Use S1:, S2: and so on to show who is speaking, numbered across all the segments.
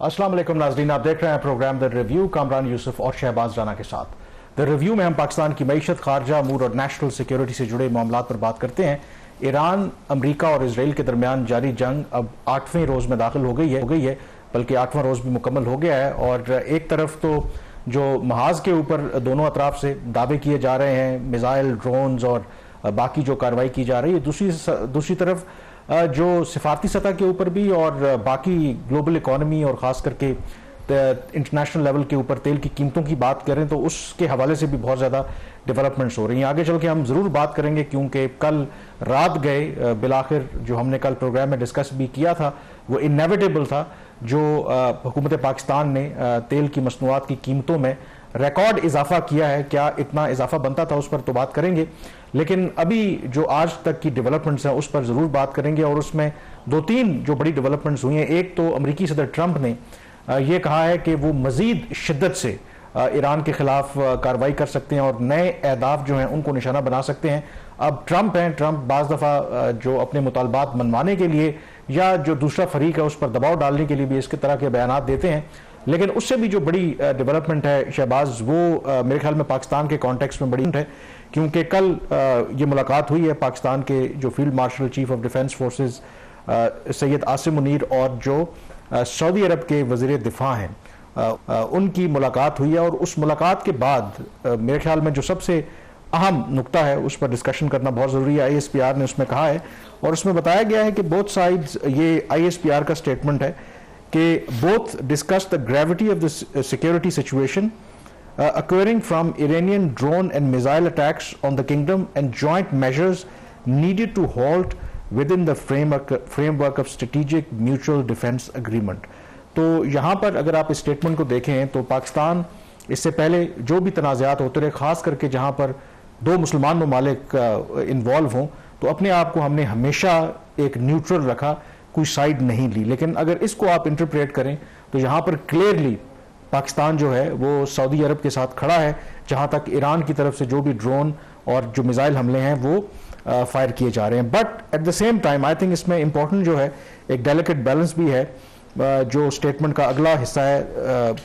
S1: अस्सलाम वालेकुम नाज़रीन, आप देख रहे हैं program the review Kamran Yusuf और शहबाज राना के साथ। द रिव्यू में हम पाकिस्तान की मईशत, खारजा अमूर और नेशनल सिक्योरिटी से जुड़े मामलात पर बात करते हैं। ईरान, अमरीका और इसराइल के दरमियान जारी जंग अब 8वें रोज़ में दाखिल हो गई है, बल्कि 8वां रोज़ भी मुकम्मल हो गया है। और एक तरफ तो जो महाज के ऊपर दोनों अतराफ से दावे किए जा रहे हैं, मिसाइल, ड्रोन्स और बाकी जो कार्रवाई की जा रही है, दूसरी तरफ जो सिफारती सतह के ऊपर भी और बाकी ग्लोबल इकॉनमी और ख़ास करके इंटरनेशनल लेवल के ऊपर तेल की कीमतों की बात करें तो उसके हवाले से भी बहुत ज़्यादा डेवलपमेंट्स हो रही हैं। आगे चल के हम ज़रूर बात करेंगे, क्योंकि कल रात गए बिलाखिर जो हमने कल प्रोग्राम में डिस्कस भी किया था वो इनएविटेबल था, जो हुकूमत पाकिस्तान ने तेल की मसनूआत की कीमतों में रिकॉर्ड इजाफा किया है। क्या इतना इजाफा बनता था, उस पर तो बात करेंगे, लेकिन अभी जो आज तक की डेवलपमेंट्स हैं उस पर ज़रूर बात करेंगे। और उसमें 2-3 जो बड़ी डेवलपमेंट्स हुई हैं, एक तो अमरीकी सदर ट्रंप ने ये कहा है कि वो मज़ीद शिद्दत से ईरान के खिलाफ कार्रवाई कर सकते हैं और नए अहदाफ जो हैं उनको निशाना बना सकते हैं। अब ट्रंप बाज़ दफ़ा जो अपने मुतालबात मनवाने के लिए या जो दूसरा फरीक है उस पर दबाव डालने के लिए भी इसके तरह के बयानात देते हैं, लेकिन उससे भी जो बड़ी डेवलपमेंट है शहबाज, वो मेरे ख्याल में पाकिस्तान के कॉन्टेक्स्ट में बड़ी है, क्योंकि कल ये मुलाकात हुई है पाकिस्तान के जो field marshal chief of defence forces Syed Asim Munir और जो सऊदी अरब के वज़ीर दिफा हैं, उनकी मुलाकात हुई है। और उस मुलाकात के बाद मेरे ख्याल में जो सबसे अहम नुक्ता है उस पर डिस्कशन करना बहुत ज़रूरी है। ISPR ने उसमें कहा है और उसमें बताया गया है कि बोथ साइड्स, ये ISPR का स्टेटमेंट है कि both discuss the gravity of the security situation occurring from Iranian drone and missile attacks on the kingdom and joint measures needed to halt within the framework of strategic mutual defense agreement। तो यहाँ पर अगर आप इस statement को देखें तो पाकिस्तान इससे पहले जो भी तनाज़ात होते रहे, ख़ास करके जहाँ पर दो मुसलमान ममालिक इन्वॉल्व हों, तो अपने आप को हमने हमेशा एक न्यूट्रल रखा, कोई साइड नहीं ली। लेकिन अगर इसको आप इंटरप्रेट करें तो यहाँ पर क्लियरली पाकिस्तान जो है वो सऊदी अरब के साथ खड़ा है, जहाँ तक ईरान की तरफ से जो भी ड्रोन और जो मिसाइल हमले हैं वो फायर किए जा रहे हैं। But at the same time I think इसमें इंपॉर्टेंट जो है एक डेलिकेट बैलेंस भी है। जो स्टेटमेंट का अगला हिस्सा है,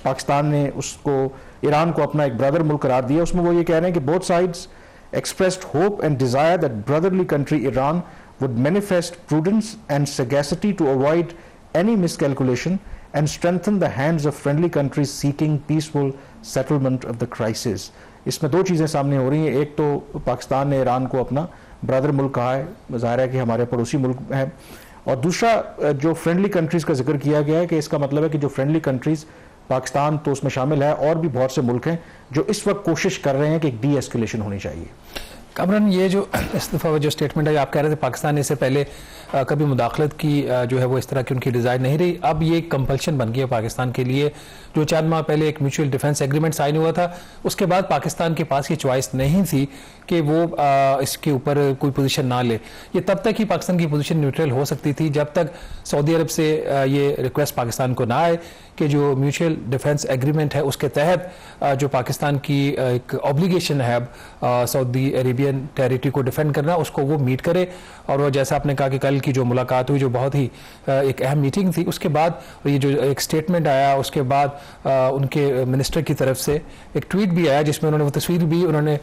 S1: पाकिस्तान ने उसको ईरान को अपना एक ब्रदर मुल्क करार दिया, उसमें वो ये कह रहे हैं कि both sides expressed hope and desire that brotherly country Iran would manifest prudence and sagacity to avoid any miscalculation and strengthen the hands of friendly countries seeking peaceful settlement of the crisis। इसमें दो चीज़ें सामने हो रही हैं। एक तो पाकिस्तान ने ईरान को अपना ब्रदर मुल्क कहा है, ज़ाहिर है कि हमारे पड़ोसी मुल्क है, और दूसरा जो फ्रेंडली कंट्रीज़ का जिक्र किया गया है कि इसका मतलब है कि जो फ्रेंडली कंट्रीज़, पाकिस्तान तो उसमें शामिल है, और भी बहुत से मुल्क हैं जो इस वक्त कोशिश कर रहे हैं कि एक डी एस्केलेशन होनी चाहिए।
S2: कामरान, ये जो इस दफ़ा जो स्टेटमेंट है, आप कह रहे थे पाकिस्तान ने इससे पहले कभी मुदाखलत की जो है वो इस तरह की उनकी डिज़ाइन नहीं रही, अब ये कंपल्शन बन गई है पाकिस्तान के लिए। जो 4 माह पहले एक म्यूचुअल डिफेंस एग्रीमेंट साइन हुआ था, उसके बाद पाकिस्तान के पास ये चॉइस नहीं थी कि वो इसके ऊपर कोई पोजीशन ना ले। ये तब तक ही पाकिस्तान की पोजीशन न्यूट्रल हो सकती थी जब तक सऊदी अरब से ये रिक्वेस्ट पाकिस्तान को ना आए कि जो म्यूचुअल डिफेंस एग्रीमेंट है उसके तहत जो पाकिस्तान की एक ऑब्लिगेशन है सऊदी अरेबियन टेरिटरी को डिफेंड करना, उसको वो मीट करे। और वो जैसा आपने कहा कि कल की जो मुलाकात हुई, जो बहुत ही एक अहम मीटिंग थी, उसके बाद ये जो एक स्टेटमेंट आया, उसके बाद उनके मिनिस्टर की तरफ से एक ट्वीट भी आया जिसमें उन्होंने वो तस्वीर भी उन्होंने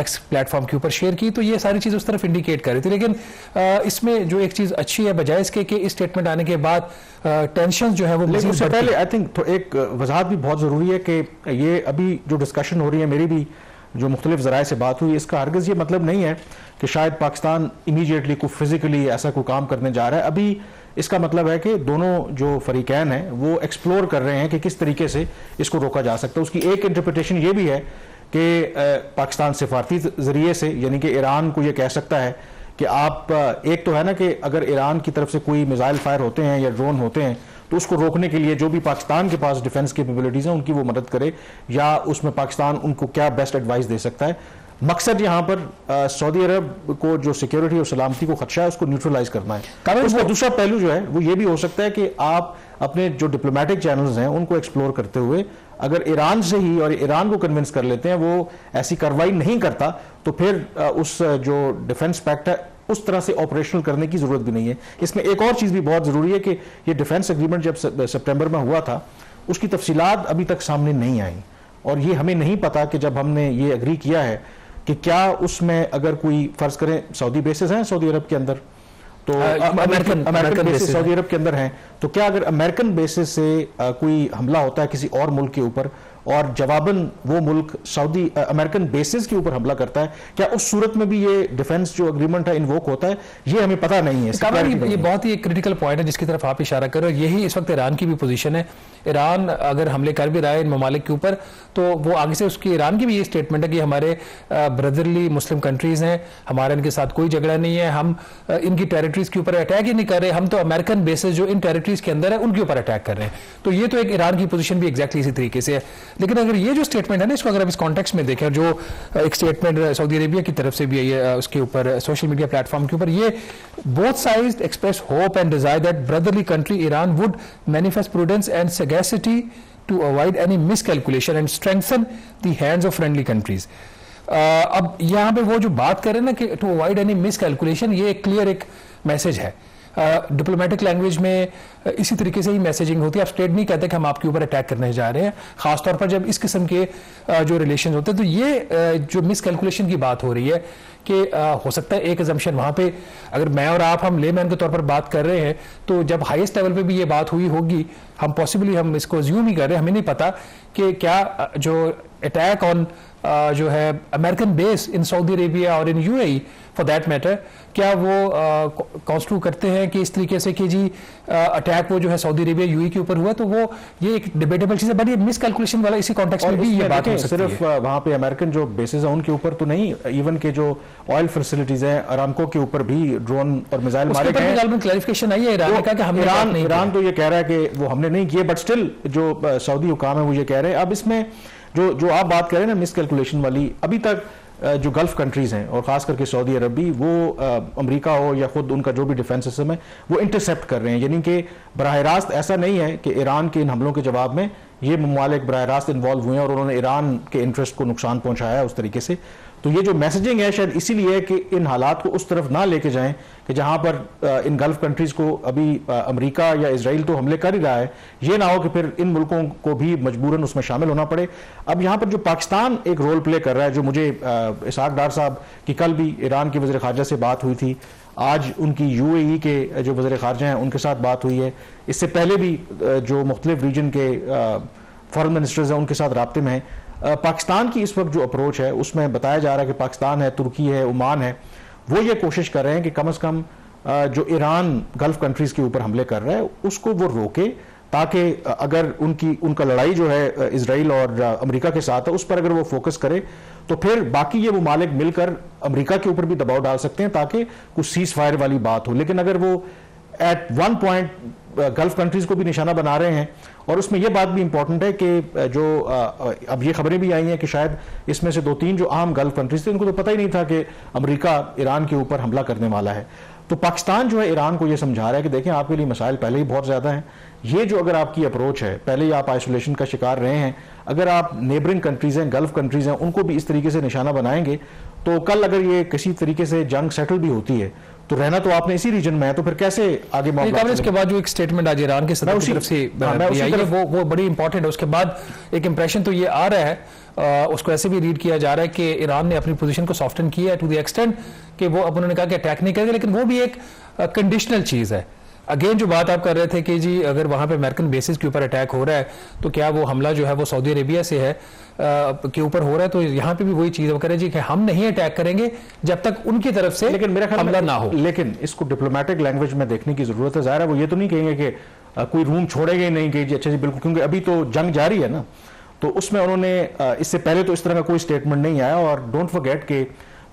S2: एक्स प्लेटफॉर्म के ऊपर शेयर की। तो ये सारी चीज़ उस तरफ इंडिकेट कर रही थी। लेकिन इसमें जो एक चीज़ अच्छी है बजाय इसके कि इस स्टेटमेंट आने के बाद टेंशन जो है वो,
S1: लेकिन उससे पहले आई थिंक तो एक वजाहत भी बहुत ज़रूरी है कि ये अभी जो डिस्कशन हो रही है, मेरी भी जो मुख्तलिफ ज़राए से बात हुई, इसका हरगिज़ ये मतलब नहीं है कि शायद पाकिस्तान इमीडिएटली को फिजिकली ऐसा कोई काम करने जा रहा है। अभी इसका मतलब है कि दोनों जो फरीकैन हैं वो एक्सप्लोर कर रहे हैं कि किस तरीके से इसको रोका जा सकता है। उसकी एक इंटरप्रिटेशन ये भी है कि पाकिस्तान सिफारती ज़रिए से, यानी कि ईरान को ये कह सकता है कि आप, एक तो है ना कि अगर ईरान की तरफ से कोई मिसाइल फायर होते हैं या ड्रोन होते हैं तो उसको रोकने के लिए जो भी पाकिस्तान के पास डिफेंस कैपेबिलिटीज़ हैं उनकी वो मदद करे, या उसमें पाकिस्तान उनको क्या बेस्ट एडवाइस दे सकता है। मकसद यहाँ पर सऊदी अरब को जो सिक्योरिटी और सलामती को खदशा है उसको न्यूट्रलाइज करना है। उसका दूसरा पहलू जो है वो ये भी हो सकता है कि आप अपने जो डिप्लोमेटिक चैनल्स हैं उनको एक्सप्लोर करते हुए अगर ईरान से ही और ईरान को कन्विंस कर लेते हैं वो ऐसी कार्रवाई नहीं करता, तो फिर उस जो डिफेंस पैक्ट है उस तरह से ऑपरेशनल करने की जरूरत भी नहीं है। इसमें एक और चीज भी बहुत जरूरी है कि ये डिफेंस एग्रीमेंट जब सितंबर में हुआ था उसकी तफसीलात अभी तक सामने नहीं आई, और ये हमें नहीं पता कि जब हमने ये एग्री किया है कि क्या उसमें अगर कोई फर्ज करें सऊदी बेसिस हैं सऊदी अरब के अंदर, तो अमेरिकन बेसिस सऊदी अरब के अंदर हैं, तो क्या अगर अमेरिकन बेसिस से कोई हमला होता है किसी और मुल्क के ऊपर और जवाबन वो मुल्क सऊदी अमेरिकन बेसिस के ऊपर हमला करता है, क्या उस सूरत में भी ये डिफेंस जो एग्रीमेंट है इन्वोक होता है? ये हमें पता नहीं है।
S2: ये बहुत ही क्रिटिकल पॉइंट है जिसकी तरफ आप इशारा कर रहे हो। यही इस वक्त ईरान की भी पोजीशन है। ईरान अगर हमले कर भी रहा है इन ममालिक के ऊपर, तो वो आगे से उसकी ईरान की भी ये स्टेटमेंट है कि हमारे ब्रदरली मुस्लिम कंट्रीज हैं, हमारा इनके साथ कोई झगड़ा नहीं है, हम इनकी टेरिटरीज के ऊपर अटैक ही नहीं कर रहे, हम तो अमेरिकन बेसिस जो इन टेरिटरीज के अंदर है उनके ऊपर अटैक कर रहे हैं। तो ये तो एक ईरान की पोजीशन भी एग्जैक्टली इसी तरीके से है। लेकिन अगर ये जो स्टेटमेंट है ना, इसको अगर आप इस कॉन्टेक्स्ट में देखें, जो एक स्टेटमेंट सऊदी अरेबिया की तरफ से भी आई है उसके ऊपर सोशल मीडिया प्लेटफॉर्म के ऊपर, ये both sides express hope and desire that brotherly country Iran would manifest prudence and sagacity to avoid any miscalculation and strengthen the hands of friendly countries. अब यहाँ पे वो जो बात कर रहे हैं ना कि to avoid any miscalculation, ये एक क्लियर एक मैसेज है। डिप्लोमेटिक लैंग्वेज में इसी तरीके से ही मैसेजिंग होती है। आप स्टेट नहीं कहते कि हम आपके ऊपर अटैक करने जा रहे हैं, खासतौर पर जब इस किस्म के जो रिलेशन होते हैं। तो ये जो मिसकैलकुलेशन की बात हो रही है कि हो सकता है एक अजम्पशन वहाँ पे, अगर मैं और आप हम लेमैन के तौर पर बात कर रहे हैं, तो जब हाईएस्ट लेवल पे भी ये बात हुई होगी, हम पॉसिबली हम इसको अज्यूम ही कर रहे हैं, हमें नहीं पता कि क्या जो अटैक ऑन जो है American base in Saudi Arabia और in UAE for that matter, क्या वो कॉन्स्ट्रू करते हैं कि इस तरीके से कि जी अटैक वो जो है सऊदी अरेबिया यूएई के ऊपर हुआ, तो वो ये एक डिबेटेबल चीज है। बट ये मिसकैलकुलेशन वाला इसी कॉन्टेक्स्ट में भी ये बात हो सकती है।
S1: सिर्फ वहां पे अमेरिकन जो बेसिस है उनके ऊपर तो नहीं, इवन के जो ऑयल फैसिलिटीज हैं अरामको के ऊपर भी ड्रोन और मिसाइल मारे गए हैं।
S2: क्लैरिफिकेशन आई है ईरान ने कहा कि हमने
S1: ईरान तो ये कह रहा है कि वो हमने नहीं किए, बट स्टिल जो सऊदी हुकाम है वो ये कह रहे हैं। अब इसमें जो आप बात करें ना मिसकैलकुलेशन वाली, अभी तक जो गल्फ कंट्रीज हैं और खास करके सऊदी अरब भी, वो अमेरिका हो या खुद उनका जो भी डिफेंस सिस्टम है वो इंटरसेप्ट कर रहे हैं। यानी कि बराह रास्त ऐसा नहीं है कि ईरान के इन हमलों के जवाब में ये ममालिक बराह रास्त इन्वॉल्व हुए हैं और उन्होंने ईरान के इंटरेस्ट को नुकसान पहुंचाया उस तरीके से। तो ये जो मैसेजिंग है शायद इसीलिए कि इन हालात को उस तरफ ना लेके जाएं कि जहां पर इन गल्फ कंट्रीज को अभी अमेरिका या इजराइल तो हमले कर ही रहा है, ये ना हो कि फिर इन मुल्कों को भी मजबूरन उसमें शामिल होना पड़े। अब यहां पर जो पाकिस्तान एक रोल प्ले कर रहा है, जो मुझे इसहाक डार साहब की कल भी ईरान के वज़ीर ख़ारजा से बात हुई थी, आज उनकी यूएई के जो वज़ीर ख़ारजा हैं उनके साथ बात हुई है, इससे पहले भी जो मुख्तलिफ रीजन के फॉरेन मिनिस्टर्स हैं उनके साथ राब्ते में हैं। पाकिस्तान की इस वक्त जो अप्रोच है उसमें बताया जा रहा है कि पाकिस्तान है, तुर्की है, ओमान है, वो ये कोशिश कर रहे हैं कि कम से कम जो ईरान गल्फ कंट्रीज के ऊपर हमले कर रहा है उसको वो रोके, ताकि अगर उनका लड़ाई जो है इजराइल और अमेरिका के साथ है उस पर अगर वो फोकस करे तो फिर बाकी ये मुमालिक मिलकर अमेरिका के ऊपर भी दबाव डाल सकते हैं ताकि कुछ सीज फायर वाली बात हो। लेकिन अगर वो at one point gulf countries को भी निशाना बना रहे हैं, और उसमें यह बात भी इंपॉर्टेंट है कि जो अब ये खबरें भी आई हैं कि शायद इसमें से 2-3 जो आम गल्फ कंट्रीज थे उनको तो पता ही नहीं था कि अमेरिका ईरान के ऊपर हमला करने वाला है। तो पाकिस्तान जो है ईरान को ये समझा रहा है कि देखें आपके लिए मसाइल पहले ही बहुत ज्यादा हैं, ये जो अगर आपकी अप्रोच है, पहले ही आप आइसोलेशन का शिकार रहे हैं, अगर आप नेबरिंग कंट्रीज हैं, गल्फ कंट्रीज हैं, उनको भी इस तरीके से निशाना बनाएंगे तो कल अगर ये किसी तरीके से जंग सेटल भी होती है तो रहना तो आपने इसी रीजन में है, तो फिर कैसे आगे मामला।
S2: इसके बाद जो एक स्टेटमेंट आज ईरान के सदर की तरफ से वो बड़ी इंपॉर्टेंट है। उसके बाद एक इंप्रेशन तो ये आ रहा है, उसको ऐसे भी रीड किया जा रहा है कि ईरान ने अपनी पोजीशन को सॉफ्टन किया है टू द एक्सटेंट कि वो अब उन्होंने कहा कि अटैक नहीं करेंगे, लेकिन वो भी एक कंडीशनल चीज है। अगेन जो बात आप कर रहे थे कि जी अगर वहां पे अमेरिकन बेसिस के ऊपर अटैक हो रहा है तो क्या वो हमला जो है वो सऊदी अरेबिया से है के ऊपर हो रहा है, तो यहाँ पे भी वही चीज वो करें जी कि हम नहीं अटैक करेंगे जब तक उनकी तरफ से
S1: लेकिन मेरा ख्याल
S2: हमला ना हो।
S1: लेकिन इसको डिप्लोमेटिक लैंग्वेज में देखने की जरूरत है। जाहिर है वो ये तो नहीं कहेंगे कि कोई रूम छोड़ेंगे नहीं कि जी अच्छा जी बिल्कुल, क्योंकि अभी तो जंग जारी है ना, तो उसमें उन्होंने इससे पहले तो इस तरह का कोई स्टेटमेंट नहीं आया। और डोंट फॉरगेट कि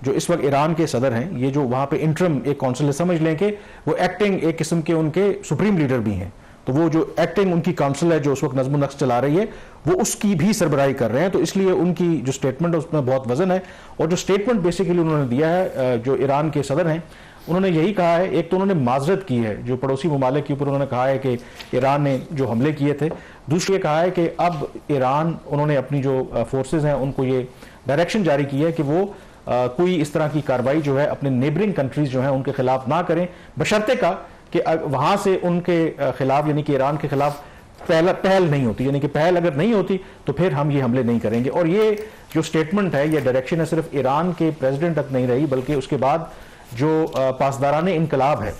S1: जो इस वक्त ईरान के सदर हैं, ये जो वहां पे इंटरम एक काउंसिल समझ लें कि वो एक्टिंग एक किस्म के उनके सुप्रीम लीडर भी हैं, तो वो जो एक्टिंग उनकी काउंसिल है जो उस वक्त नज़्म नक्श चला रही है वो उसकी भी सरबराही कर रहे हैं। तो इसलिए उनकी जो स्टेटमेंट है उसमें बहुत वजन है। और जो स्टेटमेंट बेसिकली उन्होंने दिया है, जो ईरान के सदर हैं, उन्होंने यही कहा है, एक तो उन्होंने माजरत की है जो पड़ोसी ममालिक के ऊपर उन्होंने कहा है कि ईरान ने जो हमले किए थे, दूसरी ये कहा है कि अब ईरान उन्होंने अपनी जो फोर्सेज हैं उनको ये डायरेक्शन जारी की है कि वो कोई इस तरह की कार्रवाई जो है अपने नेबरिंग कंट्रीज जो है उनके खिलाफ ना करें, बशर्ते का कि वहां से उनके खिलाफ यानी कि ईरान के खिलाफ पहल नहीं होती, यानी कि पहल अगर नहीं होती तो फिर हम ये हमले नहीं करेंगे। और ये जो स्टेटमेंट है, ये डायरेक्शन है, सिर्फ ईरान के प्रेसिडेंट तक नहीं रही बल्कि उसके बाद जो पासदाराने इनकलाब है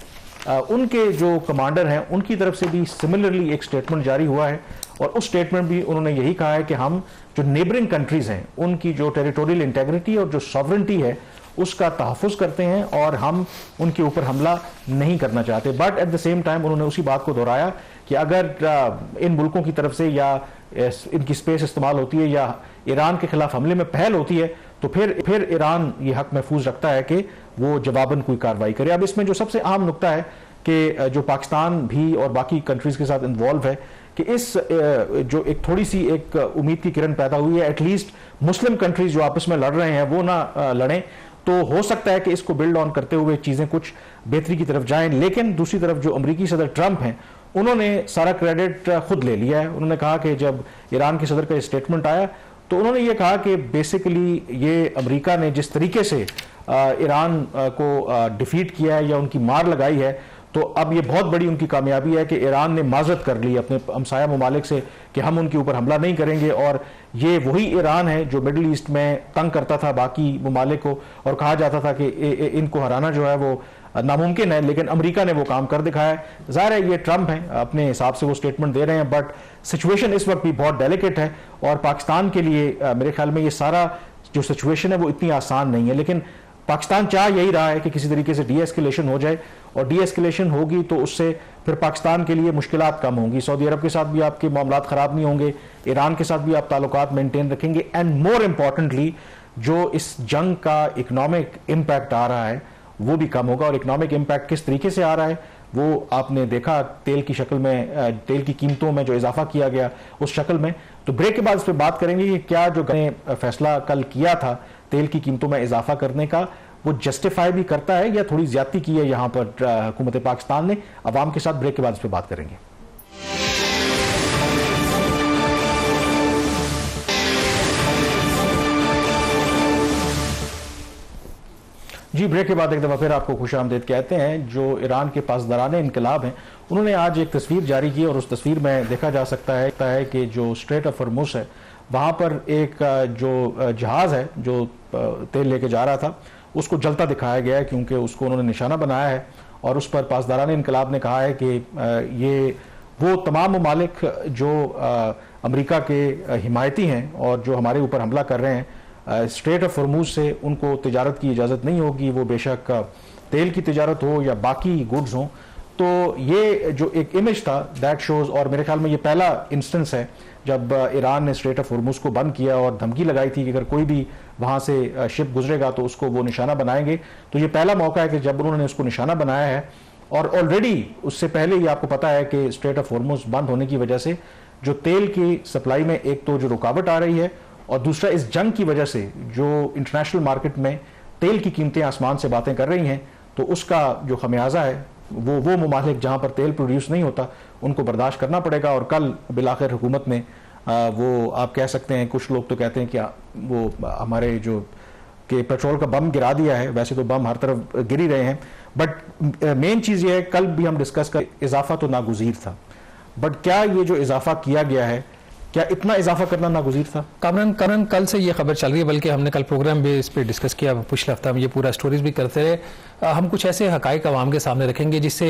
S1: उनके जो कमांडर हैं उनकी तरफ से भी सिमिलरली एक स्टेटमेंट जारी हुआ है। और उस स्टेटमेंट भी उन्होंने यही कहा है कि हम जो नेबरिंग कंट्रीज हैं उनकी जो टेरिटोरियल इंटेग्रिटी और जो सॉवरेंटी है उसका तहफ़्फ़ुज़ करते हैं और हम उनके ऊपर हमला नहीं करना चाहते। But at the same time उन्होंने उसी बात को दोहराया कि अगर इन मुल्कों की तरफ से या इनकी स्पेस इस्तेमाल होती है या ईरान के खिलाफ हमले में पहल होती है तो फिर ईरान ये हक महफूज रखता है कि वो जवाबन कोई कार्रवाई करे। अब इसमें जो सबसे अहम नुकता है कि जो पाकिस्तान भी और बाकी कंट्रीज के साथ इन्वॉल्व है कि इस जो एक थोड़ी सी एक उम्मीद की किरण पैदा हुई है, एटलीस्ट मुस्लिम कंट्रीज जो आपस में लड़ रहे हैं वो ना लड़ें, तो हो सकता है कि इसको बिल्ड ऑन करते हुए चीजें कुछ बेहतरी की तरफ जाएं। लेकिन दूसरी तरफ जो अमेरिकी सदर ट्रंप हैं उन्होंने सारा क्रेडिट खुद ले लिया है। उन्होंने कहा कि जब ईरान के सदर का स्टेटमेंट आया तो उन्होंने ये कहा कि बेसिकली ये अमेरिका ने जिस तरीके से ईरान को डिफीट किया है या उनकी मार लगाई है, तो अब ये बहुत बड़ी उनकी कामयाबी है कि ईरान ने माजरत कर ली अपने हमसाया ममालिक से कि हम उनके ऊपर हमला नहीं करेंगे। और ये वही ईरान है जो मिडिल ईस्ट में तंग करता था बाकी ममालिक को और कहा जाता था कि इनको हराना जो है वो नामुमकिन है, लेकिन अमेरिका ने वो काम कर दिखाया है। ज़ाहिर है ये ट्रंप हैं, अपने हिसाब से वो स्टेटमेंट दे रहे हैं, बट सिचुएशन इस वक्त भी बहुत डेलिकेट है और पाकिस्तान के लिए मेरे ख्याल में ये सारा जो सिचुएशन है वो इतनी आसान नहीं है। लेकिन पाकिस्तान चाह यही रहा है कि किसी तरीके से डी एस्केलेशन हो जाए और डी एस्केलेशन होगी तो उससे फिर पाकिस्तान के लिए मुश्किलात कम होंगी। सऊदी अरब के साथ भी आपके मामलात ख़राब नहीं होंगे, ईरान के साथ भी आप ताल्लुकात मेंटेन रखेंगे, एंड मोर इम्पॉर्टेंटली जो इस जंग का इकनॉमिक इम्पैक्ट आ रहा है वो भी कम होगा। और इकनॉमिक इम्पैक्ट किस तरीके से आ रहा है वो आपने देखा तेल की शक्ल में, तेल की कीमतों में जो इजाफा किया गया उस शक्ल में। तो ब्रेक के बाद इस पर बात करेंगे कि क्या जो फैसला कल किया था तेल की कीमतों में इजाफा करने का वो जस्टिफाई भी करता है या थोड़ी ज्यादती की है यहाँ पर हुकूमत पाकिस्तान ने। अवाम के साथ ब्रेक के बाद इस पर बात करेंगे। जी, ब्रेक के बाद एक दफ़ा फिर आपको खुशामदीद कहते हैं। जो ईरान के पासदाराने इनकलाब हैं उन्होंने आज एक तस्वीर जारी की और उस तस्वीर में देखा जा सकता है कि जो स्ट्रेट ऑफ हॉर्मुज़ है वहाँ पर एक जो जहाज़ है जो तेल लेके जा रहा था उसको जलता दिखाया गया है क्योंकि उसको उन्होंने निशाना बनाया है। और उस पर पासदाराने इनकलाब ने कहा है कि ये वो तमाम ममालिक जो अमेरिका के हिमायती हैं और जो हमारे ऊपर हमला कर रहे हैं, स्ट्रेट ऑफ हॉर्मुज़ से उनको तिजारत की इजाज़त नहीं होगी, वो बेशक तेल की तिजारत हो या बाकी गुड्स हों। तो ये जो एक इमेज था दैट शोज़, और मेरे ख्याल में ये पहला इंस्टेंस है जब ईरान ने स्ट्रेट ऑफ हॉर्मुज़ को बंद किया और धमकी लगाई थी कि अगर कोई भी वहाँ से शिप गुजरेगा तो उसको वो निशाना बनाएंगे। तो ये पहला मौका है कि जब उन्होंने उसको निशाना बनाया है। और ऑलरेडी उससे पहले ही आपको पता है कि स्ट्रेट ऑफ हॉर्मुज़ बंद होने की वजह से जो तेल की सप्लाई में एक तो जो रुकावट आ रही है और दूसरा इस जंग की वजह से जो इंटरनेशनल मार्केट में तेल की कीमतें आसमान से बातें कर रही हैं, तो उसका जो खमियाजा है वो ममालिक जहाँ पर तेल प्रोड्यूस नहीं होता उनको बर्दाश्त करना पड़ेगा। और कल बिलाखिर हुकूमत ने वो आप कह सकते हैं, कुछ लोग तो कहते हैं कि वो हमारे जो कि पेट्रोल का बम गिरा दिया है, वैसे तो बम हर तरफ गिर ही रहे हैं। बट मेन चीज़ ये है, कल भी हम डिस्कस कर, इजाफा तो नागुज़ीर था, बट क्या ये जो इजाफा किया गया है क्या इतना इजाफा करना नागुज़ीर था?
S2: कामरान कल से ये खबर चल रही है, बल्कि हमने कल प्रोग्राम भी इस पर डिस्कस किया, पिछले हफ्ता हम ये पूरा स्टोरीज भी करते रहे। हम कुछ ऐसे हकाइक आवाम के सामने रखेंगे जिससे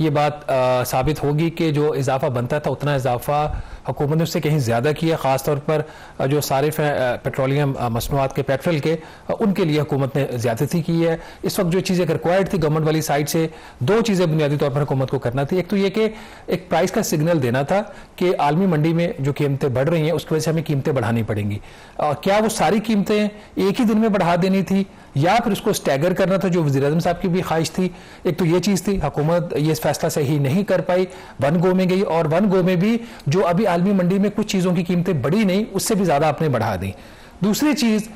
S2: ये बात साबित होगी कि जो इजाफा बनता था उतना इजाफा हुकूमत ने उससे कहीं ज़्यादा किया। ख़ासतौर पर जो सारिफ पेट्रोलियम मसनूआत के पेट्रोल के उनके लिए हुकूमत ने ज़्यादती की है। इस वक्त जो चीज़ें रिक्वायर्ड थी गवर्नमेंट वाली साइड से, दो चीज़ें बुनियादी तौर पर हुकूमत को करना थी। एक तो ये कि एक प्राइस का सिग्नल देना था कि आलमी मंडी में जो कीमतें बढ़ रही हैं उसकी वजह से हमें कीमतें बढ़ानी पड़ेंगी। क्या वो सारी कीमतें एक ही दिन में बढ़ा देनी थी या फिर उसको स्टैगर करना था, जो वज़ीर-ए-आज़म साहब की भी ख्वाहिश थी। एक तो ये चीज़ थी, हुकूमत ये फैसला सही नहीं कर पाई, वन गो में गई और वन गो में भी जो अभी आलमी मंडी में कुछ चीज़ों की कीमतें बढ़ी नहीं उससे भी ज़्यादा आपने बढ़ा दी। दूसरी चीज़,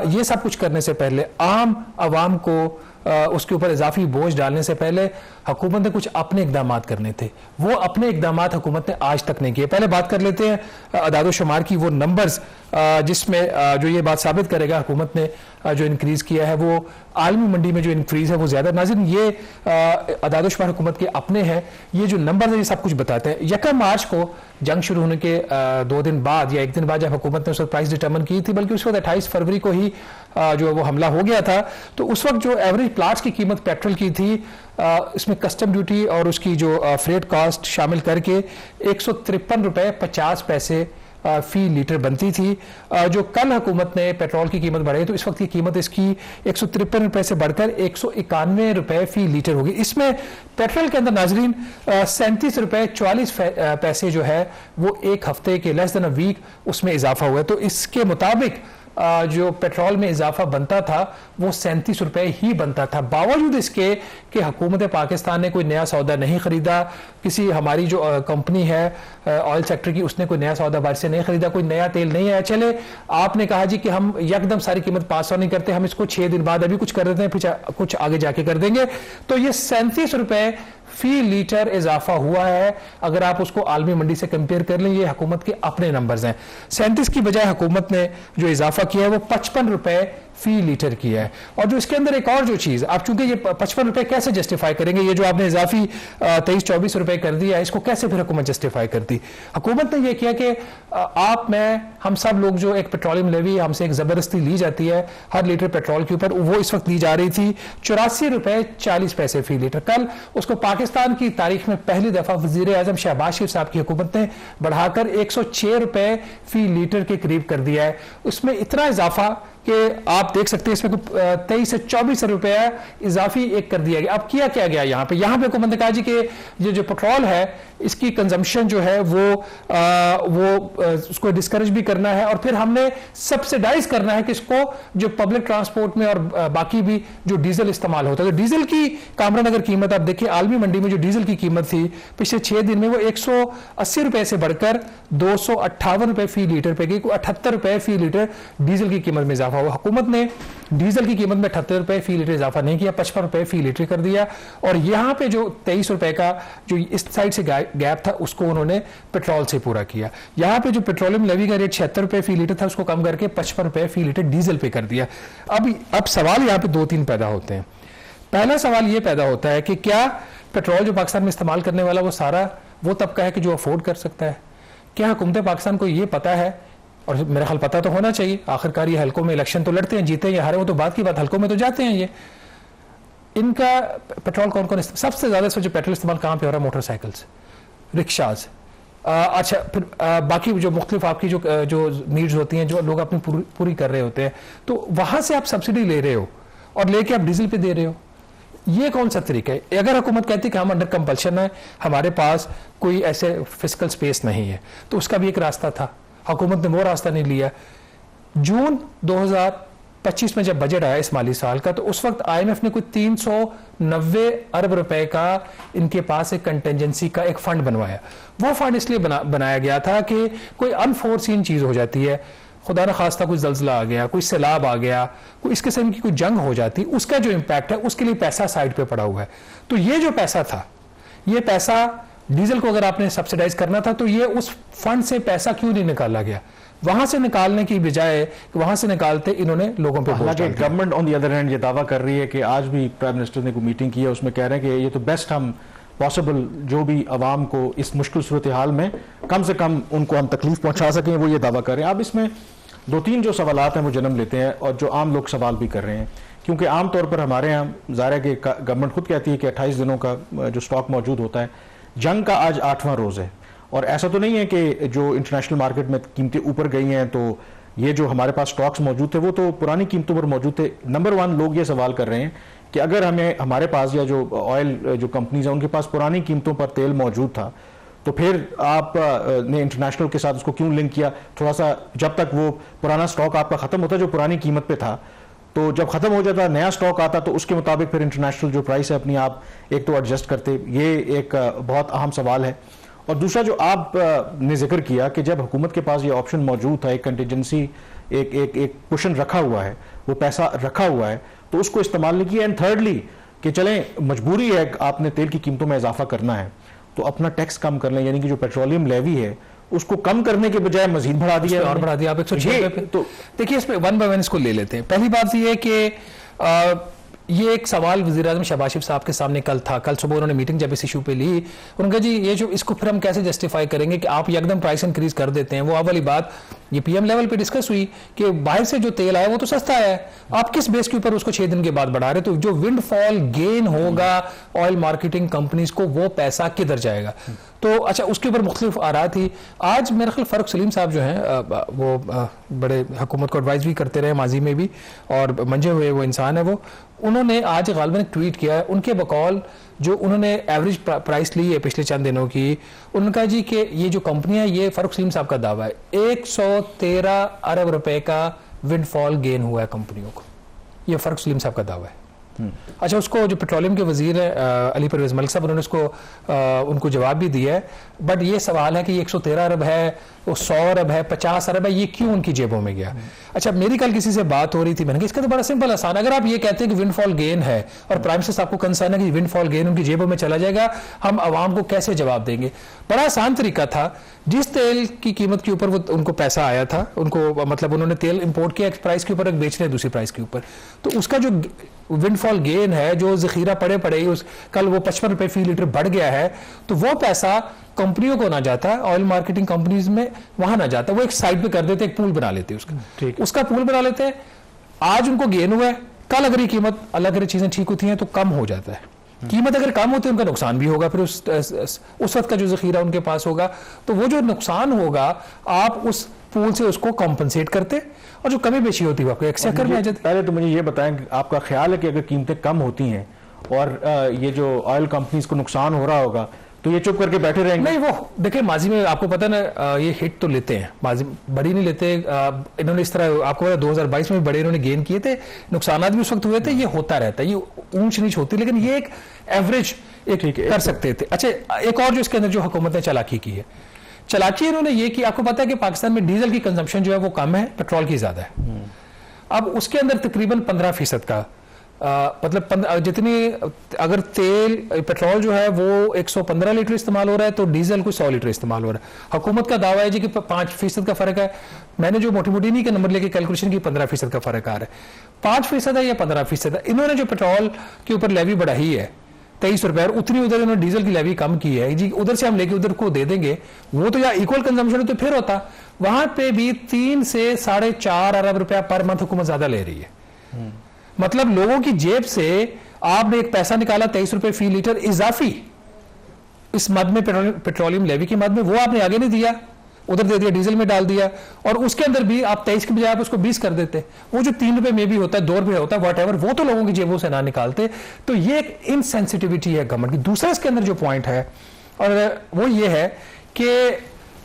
S2: ये सब कुछ करने से पहले आम आवाम को उसके ऊपर इजाफी बोझ डालने से पहले हुकूमत ने कुछ अपने इकदाम करने थे। वो अपने इकदाम हुकूमत ने आज तक नहीं किए। पहले बात कर लेते हैं अदाद शुमार की, वो नंबर्स जिसमें जो ये बात साबित करेगा हुकूमत ने जो इंक्रीज किया है वो आलमी मंडी में जो इंक्रीज है वो ज्यादा। नाज़रीन, ये अदाद-ओ-शुमार हुकूमत के अपने हैं, ये जो नंबर है ये सब कुछ बताते हैं। 1 मार्च को जंग शुरू होने के 2 दिन बाद या 1 दिन बाद जब हुकूमत ने उस वक्त प्राइस डिटरमिन की थी, बल्कि उस वक्त 28 फरवरी को ही जो वो हमला हो गया था, तो उस वक्त जो एवरेज प्लाट्स की कीमत पेट्रोल की थी, इसमें कस्टम ड्यूटी और उसकी जो फ्रेट कॉस्ट शामिल करके 153 रुपए 50 पैसे फी लीटर बनती थी। जो कल हुकूमत ने पेट्रोल की कीमत बढ़ाई तो इस वक्त की कीमत इसकी 153 रुपए से बढ़कर 191 रुपए फी लीटर होगी। इसमें पेट्रोल के अंदर नाजरीन 37 रुपए 44 पैसे जो है वो एक हफ्ते के लेस देन अ वीक उसमें इजाफा हुआ है। तो इसके मुताबिक जो पेट्रोल में इजाफा बनता था वो 37 रुपए ही बनता था, बावजूद इसके कि हुकूमत पाकिस्तान ने कोई नया सौदा नहीं खरीदा। किसी हमारी जो कंपनी है ऑयल सेक्टर की, उसने कोई नया सौदा बाहर से नहीं खरीदा, कोई नया तेल नहीं आया। चले आपने कहा जी कि हम यकदम सारी कीमत पास ऑन नहीं करते, हम इसको 6 दिन बाद अभी कुछ कर देते हैं, फिर कुछ आगे जाके कर देंगे। तो ये 37 रुपए फी लीटर इजाफा हुआ है। अगर आप उसको आलमी मंडी से कंपेयर कर लें, ये हुकूमत के अपने नंबर्स हैं। 37 की बजाय हुकूमत ने जो इजाफा किया है वो 55 रुपए फी लीटर किया है। और जो इसके अंदर एक और जो चीज, आप चूंकि ये 55 रुपए कैसे जस्टिफाई करेंगे, ये जो आपने इजाफी 23-24 रुपए कर दिया है, इसको कैसे फिर हुकूमत जस्टिफाई करती? हुकूमत ने यह किया कि आप, मैं, हम सब लोग जो एक पेट्रोलियम लेवी हमसे एक जबरदस्ती ली जाती है हर लीटर पेट्रोल के ऊपर, वो इस वक्त ली जा रही थी 84 रुपए 40 पैसे फी लीटर। कल उसको पाकिस्तान की तारीख में पहली दफा वजीर आजम शहबाज शरीफ साहब की हुकूमत ने बढ़ाकर 106 रुपए फी लीटर के करीब कर दिया है। उसमें इतना इजाफा कि आप देख सकते हैं इसमें 23 से 24 रुपया इजाफी एक कर दिया गया। अब किया क्या गया यहाँ पे हुकूमत ने कहा जी कि ये जो पेट्रोल है इसकी कंजम्पशन जो है वो उसको डिस्करेज भी करना है, और फिर हमने सब्सिडाइज करना है कि इसको जो पब्लिक ट्रांसपोर्ट में और बाकी भी जो डीजल इस्तेमाल होता है। तो डीजल की कामरान अगर कीमत आप देखिए, आलमी मंडी में जो डीजल की कीमत थी पिछले 6 दिन में वो 180 रुपए से बढ़कर 258 रुपए फी लीटर पे गई। 78 रुपए फी लीटर डीजल की कीमत में इजाफा हुआ। हुकूमत ने डीजल की कीमत में 78 रुपए फी लीटर इजाफा नहीं किया, 55 रुपए फी लीटर कर दिया। और यहां पे जो 23 रुपए का जो इस साइड से गैप था उसको उन्होंने पेट्रोल से पूरा किया। यहां पे जो पेट्रोलियम लेवी का रेट 76 रुपए फी लीटर था उसको कम करके 55 रुपए फी लीटर डीजल पे कर दिया। अब सवाल यहां पे 2-3 पैदा होते हैं। पहला सवाल यह पैदा होता है कि क्या पेट्रोल जो पाकिस्तान में इस्तेमाल करने वाला वो सारा वो तबका है कि जो अफोर्ड कर सकता है? क्या हुकूमत पाकिस्तान को यह पता है, और मेरा ख्याल पता तो होना चाहिए, आखिरकार ये हल्कों में इलेक्शन तो लड़ते हैं, जीते या हारे वो तो बात की बात, हल्कों में तो जाते हैं ये। इनका पेट्रोल कौन कौन सबसे ज्यादा जो पेट्रोल इस्तेमाल कहां पे हो रहा है? मोटरसाइकिल्स, रिक्शाज, अच्छा फिर बाकी जो मुख्तलिफ आपकी जो नीड्स होती हैं जो लोग अपनी पूरी कर रहे होते हैं, तो वहां से आप सब्सिडी ले रहे हो और लेके आप डीजल पे दे रहे हो। ये कौन सा तरीका है? अगर हुकूमत कहती है कि हम अंडर कंपल्शन है, हमारे पास कोई ऐसे फिजिकल स्पेस नहीं है, तो उसका भी एक रास्ता था, हुकूमत ने वो रास्ता नहीं लिया। जून 2025 में जब बजट आया इस माली साल का, तो उस वक्त IMF ने कोई 390 अरब रुपए का इनके पास एक कंटेंजेंसी का एक फंड बनवाया। वो फंड इसलिए बनाया गया था कि कोई अनफोर्सीन चीज हो जाती है, खुदा न खास्ता कोई जल्जला आ गया, कोई सैलाब आ गया, कोई इस किस्म की कोई जंग हो जाती, उसका जो इम्पैक्ट है उसके लिए पैसा साइड पे पड़ा हुआ है। तो ये जो पैसा था, ये पैसा डीजल को अगर आपने सब्सिडाइज करना था तो ये उस फंड से पैसा क्यों नहीं निकाला गया? वहां से निकालने की बजाय वहां से निकालते इन्होंने लोगों पे बोझ डाल दिया।
S1: Government on the other hand ये दावा कर रही है कि आज भी प्राइम मिनिस्टर ने कोई मीटिंग की है, उसमें कह रहे हैं कि ये तो बेस्ट हम पॉसिबल जो भी आवाम को इस मुश्किल सूरत हाल में कम से कम उनको हम तकलीफ पहुंचा सकें, वो ये दावा कर रहे हैं। अब इसमें 2-3 जो सवालात हैं वो जन्म लेते हैं और जो आम लोग सवाल भी कर रहे हैं, क्योंकि आमतौर पर हमारे यहाँ ज़ाहिर है कि गवर्नमेंट खुद कहती है कि 28 दिनों का जो स्टॉक मौजूद होता है। जंग का आज 8वां रोज़ है और ऐसा तो नहीं है कि जो इंटरनेशनल मार्केट में कीमतें ऊपर गई हैं तो ये जो हमारे पास स्टॉक्स मौजूद थे वो तो पुरानी कीमतों पर मौजूद थे। नंबर 1 लोग ये सवाल कर रहे हैं कि अगर हमारे पास या जो ऑयल जो कंपनीज हैं उनके पास पुरानी कीमतों पर तेल मौजूद था तो फिर आप ने इंटरनेशनल के साथ उसको क्यों लिंक किया? थोड़ा सा जब तक वो पुराना स्टॉक आपका खत्म होता जो पुरानी कीमत पे था, तो जब खत्म हो जाता नया स्टॉक आता तो उसके मुताबिक फिर इंटरनेशनल जो प्राइस है अपनी आप एक तो एडजस्ट करते। ये एक बहुत अहम सवाल है। और दूसरा जो आप ने जिक्र किया कि जब हुकूमत के पास ये ऑप्शन मौजूद था, एक कंटिजेंसी एक कुशन रखा हुआ है, वो पैसा रखा हुआ है, तो उसको इस्तेमाल नहीं किया। एंड थर्डली कि चलें मजबूरी है आपने तेल की कीमतों में इजाफा करना है तो अपना टैक्स कम कर लें, यानी कि जो पेट्रोलियम लेवी है उसको कम करने के बजाय मजीद बढ़ा दिया
S2: और बढ़ा दिया आप 106 पे। तो देखिए इसमें वन बाय वन इसको ले लेते हैं। पहली बात ये है कि ये एक सवाल वज़ीर-ए-आज़म शहबाज शरीफ साहब के सामने कल था, कल सुबह उन्होंने मीटिंग जब इस इशू पे ली, उन्होंने कहा जी ये जो इसको फिर हम कैसे जस्टिफाई करेंगे कि आप एकदम प्राइस इंक्रीज कर देते हैं। वो अब वाली बात ये पीएम लेवल पे डिस्कस हुई कि बाहर से जो तेल आया वो तो सस्ता है, आप किस बेस के ऊपर उसको 6 दिन के बाद बढ़ा रहे, तो जो विंडफॉल गेन होगा ऑयल मार्केटिंग कंपनीज को वो पैसा किधर जाएगा। तो अच्छा उसके ऊपर मुख्तलिफ आरा थी। आज मेरे ख्याल फ़ारूक सलीम साहब जो हैं वो बड़े हुकूमत को एडवाइस भी करते रहे माजी में भी और मंजे हुए वो इंसान है, वो उन्होंने आज गालिबन ट्वीट किया है। उनके बकौल जो उन्होंने एवरेज प्राइस ली है पिछले चंद दिनों की, उन्होंने कहा जी कि ये जो कंपनियां, ये फ़ारूक सलीम साहब का दावा है 113 अरब रुपए का विंडफॉल गेन हुआ है कंपनियों को, ये फ़ारूक सलीम साहब का दावा है। अच्छा उसको जो पेट्रोलियम के वजीर है अली परवेज मलिक साहब, उन्होंने उसको उनको जवाब भी दिया है, बट ये सवाल है कि 113 अरब है, वो 100 अरब है, 50 अरब है, ये क्यों उनकी जेबों में गया। अच्छा मेरी कल किसी से बात हो रही थी, मैंने कहा इसका तो बड़ा सिंपल आसान, अगर आप ये कहते हैं कि विंडफॉल गेन है और प्राइम मिनिस्टर आपको कंसर्न है कि विंडफॉल गेन उनकी जेबों में चला जाएगा, हम आवाम को कैसे जवाब देंगे। बड़ा आसान तरीका था, जिस तेल की कीमत के ऊपर वो उनको पैसा आया था, उनको मतलब उन्होंने तेल इंपोर्ट किया एक प्राइस के ऊपर, एक बेच रहे दूसरी प्राइस के ऊपर, तो उसका जो विंडफॉल गेन है, जो जखीरा पड़े उस कल वो 55 रुपए फी लीटर बढ़ गया है, तो वो पैसा कंपनियों को ना जाता, ऑयल मार्केटिंग कंपनीज में वहां ना जाता, वो एक साइड पे कर देते, एक पूल बना लेते उसका, उसका पूल बना लेते हैं। आज उनको गेन हुआ है, कल अगर ये कीमत अलग अगर चीजें ठीक होती हैं तो कम हो जाता है, कीमत अगर कम होती है उनका नुकसान भी होगा, फिर उस वक्त का जो जखीरा उनके पास होगा, तो वो जो नुकसान होगा आप उस पूल से उसको कॉम्पनसेट करते, और जो कमी बेची होती है आपको एक चक्कर में आ जाती।
S1: पहले तो मुझे ये बताएं कि आपका ख्याल है कि अगर कीमतें कम होती हैं और ये जो ऑयल कंपनीज को नुकसान हो रहा होगा तो ये चुप करके बैठे रहेंगे?
S2: नहीं, वो देखिए माजी में आपको पता है ना, ये हिट तो लेते हैं, माजी बड़ी नहीं लेते, इन्होंने इस तरह आपको पता 2022 में बड़े इन्होंने गेन किए थे, नुकसान भी उस वक्त हुए थे, ये होता रहता है, ये ऊंच नीच होती, लेकिन ये एक एवरेज कर सकते थे। अच्छा एक और जो इसके अंदर जो हुकूमत ने चालाकी की है, चालाकी इन्होंने ये की, आपको पता है कि पाकिस्तान में डीजल की कंजम्पशन जो है वो कम है, पेट्रोल की ज्यादा है। अब उसके अंदर तकरीबन 15% का मतलब जितनी अगर तेल पेट्रोल जो है वो 115 लीटर इस्तेमाल हो रहा है तो डीजल को 100 लीटर इस्तेमाल हो रहा है। हुकूमत का दावा है जी कि 5% का फर्क है, मैंने जो मोटी मोटी नहीं के नंबर लेके कैलकुलेशन की 15% का फर्क आ रहा है, 5% है या 15% है। इन्होंने जो पेट्रोल के ऊपर लेवी बढ़ाई है 23 रुपए, और उतनी उधर इन्होंने डीजल की लेवी कम की है जी, उधर से हम लेके उधर को दे देंगे, वो तो या इक्वल कंजम्पशन हो तो फिर होता, वहां पे भी 3 से 4.5 अरब रुपया पर मंथ हुकूमत ज्यादा ले रही है। मतलब लोगों की जेब से आपने एक पैसा निकाला 23 रुपए फी लीटर इजाफी इस मद में, पेट्रोलियम लेवी की मद में, वो आपने आगे नहीं दिया, उधर दे दिया, डीजल में डाल दिया, और उसके अंदर भी आप 23 के बजाय आप उसको 20 कर देते, वो जो 3 रुपए में भी होता है, 2 रुपए होता है, व्हाटएवर, वो तो लोगों की जेबों से ना निकालते। तो ये एक इनसेंसिटिविटी है गवर्नमेंट की। दूसरा इसके अंदर जो पॉइंट है और वो ये है कि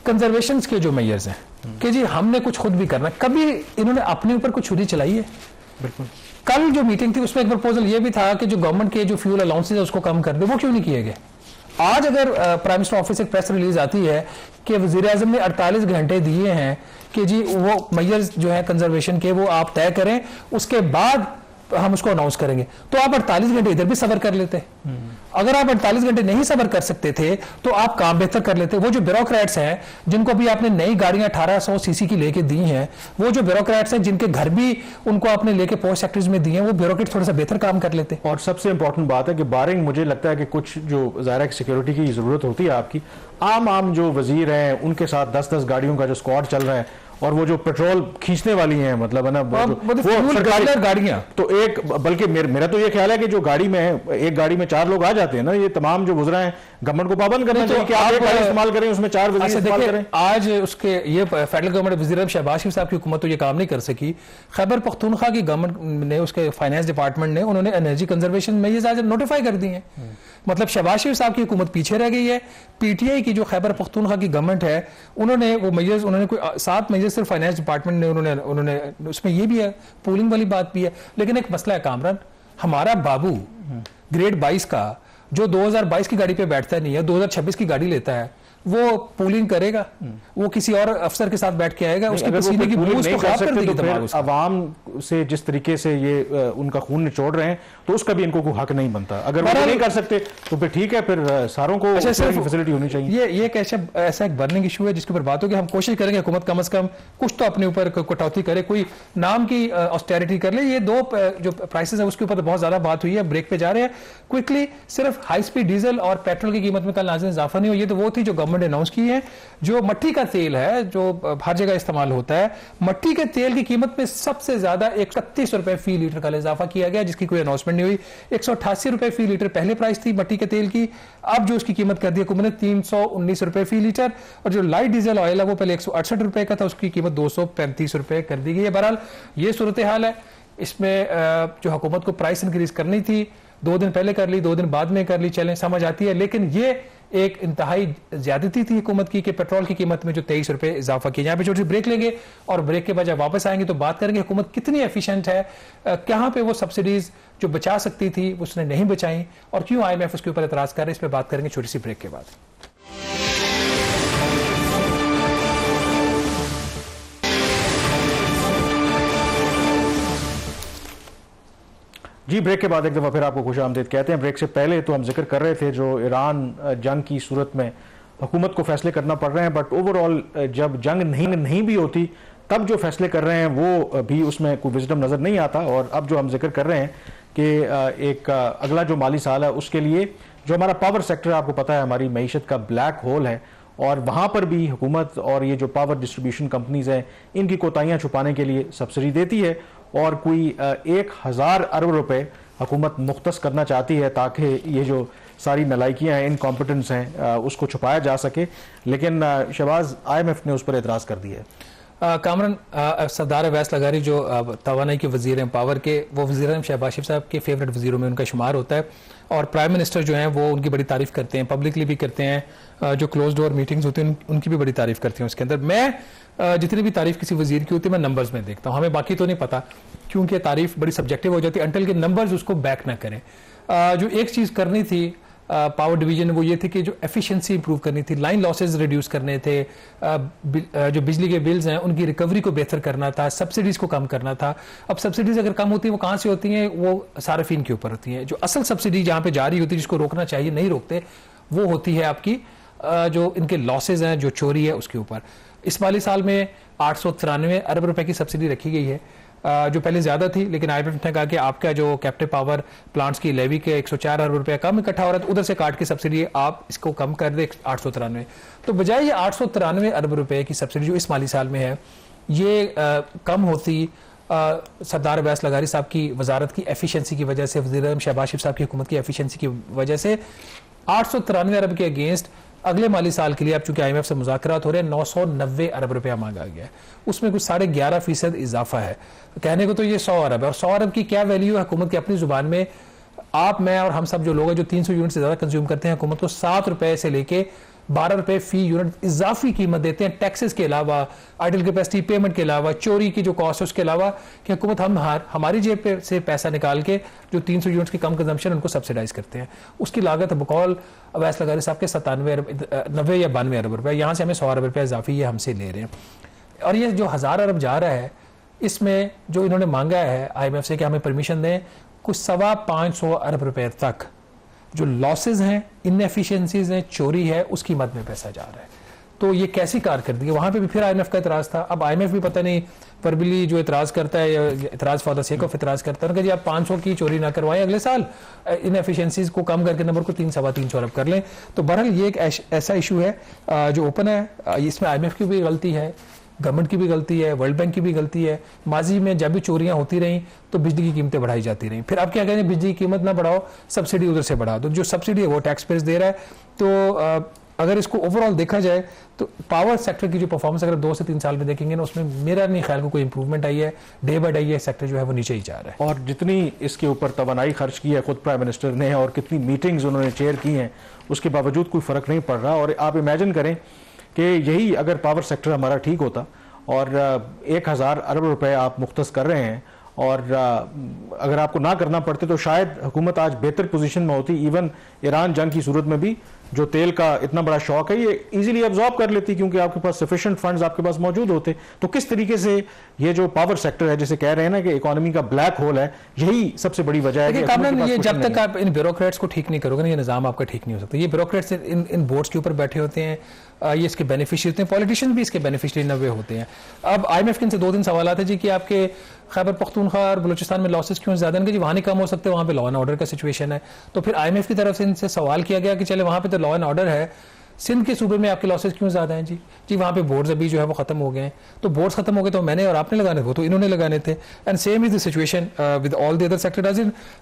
S2: कंजर्वेशन के जो मेजर्स हैं कि जी हमने कुछ खुद भी करना, कभी इन्होंने अपने ऊपर कुछ छुरी चलाई है? बिल्कुल। कल जो मीटिंग थी उसमें एक प्रपोजल ये भी था कि जो गवर्नमेंट के जो फ्यूल अलाउंसेज है उसको कम कर दे, वो क्यों नहीं किए गए? आज अगर प्राइम मिनिस्टर ऑफिस से प्रेस रिलीज आती है कि वजीर आजम ने 48 घंटे दिए हैं कि जी वो मेजर्स जो है कंजर्वेशन के वो आप तय करें, उसके बाद हम उसको अनाउंस करेंगे, तो आप 48 घंटे इधर भी सबर कर लेते। अगर आप 48 घंटे नहीं सबर कर सकते थे तो आप काम बेहतर कर लेते। वो जो ब्यूरोक्रेट्स हैं जिनको अभी आपने नई गाड़ियां 1800 सीसी की लेके दी हैं, वो जो ब्यूरोक्रेट्स हैं जिनके घर भी उनको आपने लेके पोस्ट सेक्टर्स में दिए हैं, वो ब्यूरोक्रेट थोड़ा सा बेहतर काम कर लेते।
S1: और सबसे इंपॉर्टेंट बात है कि बारिंग मुझे लगता है कि कुछ जो ज़ाहिर सिक्योरिटी की जरूरत होती है आपकी, आम जो वजीर हैं उनके साथ 10-10 गाड़ियों का जो स्क्वाड चल रहा है, और वो जो पेट्रोल खींचने वाली हैं, मतलब है ना वो सरकारी गाड़ियां, तो एक बल्कि मेरा तो ये ख्याल है कि जो गाड़ी में है, एक गाड़ी में 4 लोग आ जाते हैं ना, ये तमाम जो गुजरा है गवर्नमेंट को पाबंद करना चाहिए कि आप एक गाड़ी इस्तेमाल करें उसमें 4 वजीर इस्तेमाल करें।
S2: आज उसके ये फेडरल गवर्नमेंट वज़ीर शहबाज शरीफ साहब की हुकूमत तो ये काम नहीं कर सकी। खैबर पख्तूनख्वा की गवर्नमेंट ने, उसके फाइनेंस डिपार्टमेंट ने, उन्होंने एनर्जी कंजर्वेशन मेजर्स आज नोटिफाई कर दी हैं। मतलब शहबाज शरीफ साहब की हुकूमत पीछे रह गई है। पीटीआई की जो खैबर पख्तूनख्वा की गवर्नमेंट है, उन्होंने वो मेजर्स, उन्होंने कोई 7 मेजर्स सिर्फ फाइनेंस डिपार्टमेंट ने उन्होंने उसमें ये भी है, पूलिंग वाली बात भी है। लेकिन एक मसला है कामरान, हमारा बाबू ग्रेड 22 का जो 2022 की गाड़ी पे बैठता नहीं है, 2026 की गाड़ी लेता है, वो पूलिंग करेगा, वो किसी और अफसर के साथ बैठ के आएगा, उसके पसीने की बू उसको खराब कर देगी दिमाग उसका।
S1: अवाम से जिस तरीके से ये उनका खून निचोड़ रहे हैं तो उसका भी इनको कोई हक नहीं बनता। अगर वो नहीं कर सकते तो फिर ठीक है, फिर सारों को फैसिलिटी होनी चाहिए।
S2: ये एक ऐसा एक बर्निंग इशू है जिसके ऊपर बात होगी। हम कोशिश करेंगे हुकूमत कम से कम कुछ तो अपने ऊपर कटौती करे, कोई नाम की ऑस्टेरिटी कर ले। ये दो जो प्राइसेस है उसके ऊपर बहुत ज्यादा बात हुई है, ब्रेक पे जा रहे हैं क्विकली। सिर्फ हाई स्पीड डीजल और पेट्रोल की कीमत में कल नाज़िल इजाफा नहीं हो, ये तो वो थी जो गवर्नमेंट अनाउंस की है। जो मट्टी का तेल है जो हर जगह इस्तेमाल होता है, मट्टी के तेल की कीमत में सबसे ज्यादा 131 रुपए फी लीटर का इजाफा किया गया, जिसकी कोई अनाउंसमेंट नहीं हुई। 188 रुपए फी लीटर पहले प्राइस थी मट्टी के तेल की, अब जो उसकी कीमत कर दी हुकूमत ने 319 रुपए फी लीटर। और जो लाइट डीजल ऑयल है वो पहले 168 रुपए का था, उसकी कीमत 235 रुपए कर दी गई है। बहरहाल ये सूरत हाल है। इसमें जो हुकूमत को प्राइस इंक्रीज करनी थी 2 दिन पहले कर ली, 2 दिन बाद में कर ली, चलें समझ आती है। लेकिन ये एक इंतहाई ज्यादती थी हुकूमत की कि पेट्रोल की कीमत में जो 23 रुपए इजाफा किया। यहाँ पे छोटी ब्रेक लेंगे और ब्रेक के बाद जब वापस आएंगे तो बात करेंगे हुकूमत कितनी एफिशिएंट है, कहां पे वो सब्सिडीज जो बचा सकती थी उसने नहीं बचाई और क्यों IMF उसके ऊपर एतराज कर रहे हैं। इस पर बात करेंगे छोटी सी ब्रेक के बाद।
S1: जी, ब्रेक के बाद एक दफ़ा फिर आपको खुशामदीद कहते हैं। ब्रेक से पहले तो हम जिक्र कर रहे थे जो ईरान जंग की सूरत में हुकूमत को फैसले करना पड़ रहे हैं, बट ओवरऑल जब जंग नहीं भी होती तब जो फैसले कर रहे हैं वो भी उसमें कोई विजडम नज़र नहीं आता। और अब जो हम जिक्र कर रहे हैं कि एक अगला जो माली साल है उसके लिए जो हमारा पावर सेक्टर, आपको पता है हमारी मईशत का ब्लैक होल है, और वहाँ पर भी हुकूमत और ये जो पावर डिस्ट्रीब्यूशन कंपनीज हैं इनकी कोताहियाँ छुपाने के लिए सब्सिडी देती है और कोई 1000 अरब रुपए हुकूमत मुख्तस करना चाहती है ताकि ये जो सारी नलायकियाँ हैं, इनकॉम्पिटेंस हैं, उसको छुपाया जा सके। लेकिन शहबाज IMF ने उस पर एतराज़ कर दिया है।
S2: कामरान, सरदार अवैस लगारी जो तवानाई के वजीर हैं पावर के, वो वज़ीर-ए-आज़म शहबाज शरीफ साहब के फेवरेट वजीरों में उनका शुमार होता है और प्राइम मिनिस्टर जो हैं वो उनकी बड़ी तारीफ करते हैं, पब्लिकली भी करते हैं। जो क्लोज डोर मीटिंग्स होती हैं उनकी भी बड़ी तारीफ करते हैं। उसके अंदर मैं जितनी भी तारीफ किसी वजीर की होती है मैं नंबर्स में देखता हूँ, हमें बाकी तो नहीं पता क्योंकि तारीफ बड़ी सब्जेक्टिव हो जाती है अंटिल के नंबर्स उसको बैक ना करें। जो एक चीज़ करनी थी पावर डिवीजन वो ये थी कि जो एफिशिएंसी इंप्रूव करनी थी, लाइन लॉसेस रिड्यूस करने थे, जो बिजली के बिल्स हैं उनकी रिकवरी को बेहतर करना था, सब्सिडीज को कम करना था। अब सब्सिडीज अगर कम होती है वो कहाँ से होती हैं? वो सार्फिन के ऊपर होती हैं। जो असल सब्सिडी जहाँ पे जारी होती है जिसको रोकना चाहिए नहीं रोकते, वो होती है आपकी जो इनके लॉसेज हैं, जो चोरी है उसके ऊपर। इस माली साल में 893 अरब रुपए की सब्सिडी रखी गई है, जो पहले ज्यादा थी, लेकिन IMF ने कहा कि आपका जो कैप्टिव पावर प्लांट्स की लेवी के 104 अरब रुपया कम इकट्ठा हो रहा है तो उधर से काट के सब्सिडी आप इसको कम कर दे 893। तो बजाय ये 893 अरब रुपए की सब्सिडी जो इस माली साल में है ये कम होती सरदार अवैस लगारी साहब की वजारत की एफिशिएंसी की वजह से, वज़ीर-ए-आज़म शहबाज शरीफ साहब की हुकूमत की एफिशिएंसी की वजह से 893 अरब के अगेंस्ट अगले माली साल के लिए अब चूंकि IMF से मुज़ाकरात हो रहे हैं 990 अरब रुपया मांगा गया है, उसमें कुछ 11.5% इजाफा है। कहने को तो ये 100 अरब है और 100 अरब की क्या वैल्यू है हुकूमत की अपनी जुबान में। आप, मैं और हम सब जो लोग हैं जो 300 यूनिट से ज्यादा कंज्यूम करते हैं, हुकूमत को 7 रुपए से लेके 12 रुपए फी यूनिट इजाफी कीमत देते हैं, टैक्सेस के अलावा, आइडल कैपेसिटी पेमेंट के अलावा, चोरी की जो कॉस्ट है उसके अलावा, कि हुकूमत हमारी जेब पे से पैसा निकाल के जो 300 यूनिट्स की कम कंजम्पशन उनको सब्सिडाइज करते हैं। उसकी लागत बकौल अवैस लगारी साहब के 90 या 92 अरब रुपए, यहाँ से हमें 100 अरब रुपये इजाफी ये हमसे ले रहे हैं। और ये जो 1000 अरब जा रहा है इसमें जो इन्होंने मांगा है IMF से कि हमें परमिशन दें, कुछ 525 अरब रुपए तक जो लॉसेज हैं, इनएफिशिएंसीज हैं, चोरी है, उसकी मद में पैसा जा रहा है। तो ये कैसी कारकर्दगी है? वहां पे भी फिर IMF का इतराज था। अब IMF भी पता नहीं वर्बली जो इतराज करता है या इतराज फॉर द सेक ऑफ इतराज करता है कि जी आप 500 की चोरी ना करवाएं, अगले साल इनएफिशिएंसीज को कम करके नंबर को 3-3.25 अरब कर लें। तो बहरहाल ये एक ऐसा इशू है जो ओपन है। इसमें IMF की भी गलती है, गवर्नमेंट की भी गलती है, वर्ल्ड बैंक की भी गलती है। माजी में जब भी चोरियां होती रहीं तो बिजली की कीमतें बढ़ाई जाती रहीं। फिर आप क्या कहें, बिजली की कीमत ना बढ़ाओ, सब्सिडी उधर से बढ़ा दो। जो सब्सिडी है वो टैक्स पेयर्स दे रहा है। तो अगर इसको ओवरऑल देखा जाए तो पावर सेक्टर की जो परफॉर्मेंस अगर 2 से 3 साल में देखेंगे ना, उसमें मेरा नहीं ख्याल कोई इंप्रूवमेंट आई है। डे बाय डे ये सेक्टर जो है वो नीचे ही जा रहा है।
S1: और जितनी इसके ऊपर तवानाई खर्च की है खुद प्राइम मिनिस्टर ने और कितनी मीटिंग्स उन्होंने चेयर की हैं, उसके बावजूद कोई फर्क नहीं पड़ रहा। और आप इमेजिन करें कि यही अगर पावर सेक्टर हमारा ठीक होता और 1000 अरब रुपए आप मुख्तस कर रहे हैं और अगर आपको ना करना पड़ते तो शायद हुकूमत आज बेहतर पोजीशन में होती। इवन ईरान जंग की सूरत में भी जो तेल का इतना बड़ा शौक है, ये इजीली एब्जॉर्ब कर लेती क्योंकि आपके पास सफिशिएंट फंड्स आपके पास मौजूद होते। तो किस तरीके से ये जो पावर सेक्टर है, जिसे कह रहे हैं ना कि इकोनॉमी का ब्लैक होल है, यही सबसे बड़ी वजह है कि
S2: कामरान, ये जब तक आप इन ब्यूरोक्रेट्स को ठीक नहीं करोगे ना, ये निजाम आपका ठीक नहीं हो सकता। ये ब्यूरोक्रेट्स इन बोर्ड्स के ऊपर बैठे होते हैं, ये इसके बेनिफिशियरी होते हैं, पॉलिटिशियंस भी इसके बेनिफिशियरी नवे होते हैं। अब IMF के इनसे 2 दिन सवाल आते जी कि आपके खैबर पख्तूनख्वा और बलूचिस्तान में लॉसेस क्यों ज़्यादा हैं, जी वहाँ नहीं कम हो सकते, वहाँ पे लॉ एंड ऑर्डर का सिचुएशन है। तो फिर IMF की तरफ से इनसे सवाल किया गया कि चले वहाँ पे तो लॉ एंड ऑर्डर है, सिंध के सूबे में आपके लॉसेस क्यों ज़्यादा हैं जी वहाँ पे बोर्ड्स अभी जो है वो ख़त्म हो गए हैं। तो बोर्ड्स ख़त्म हो गए तो मैंने और आपने लगाने थे, वो तो इन्होंने लगाने थे। And same is the situation with all the other sectors.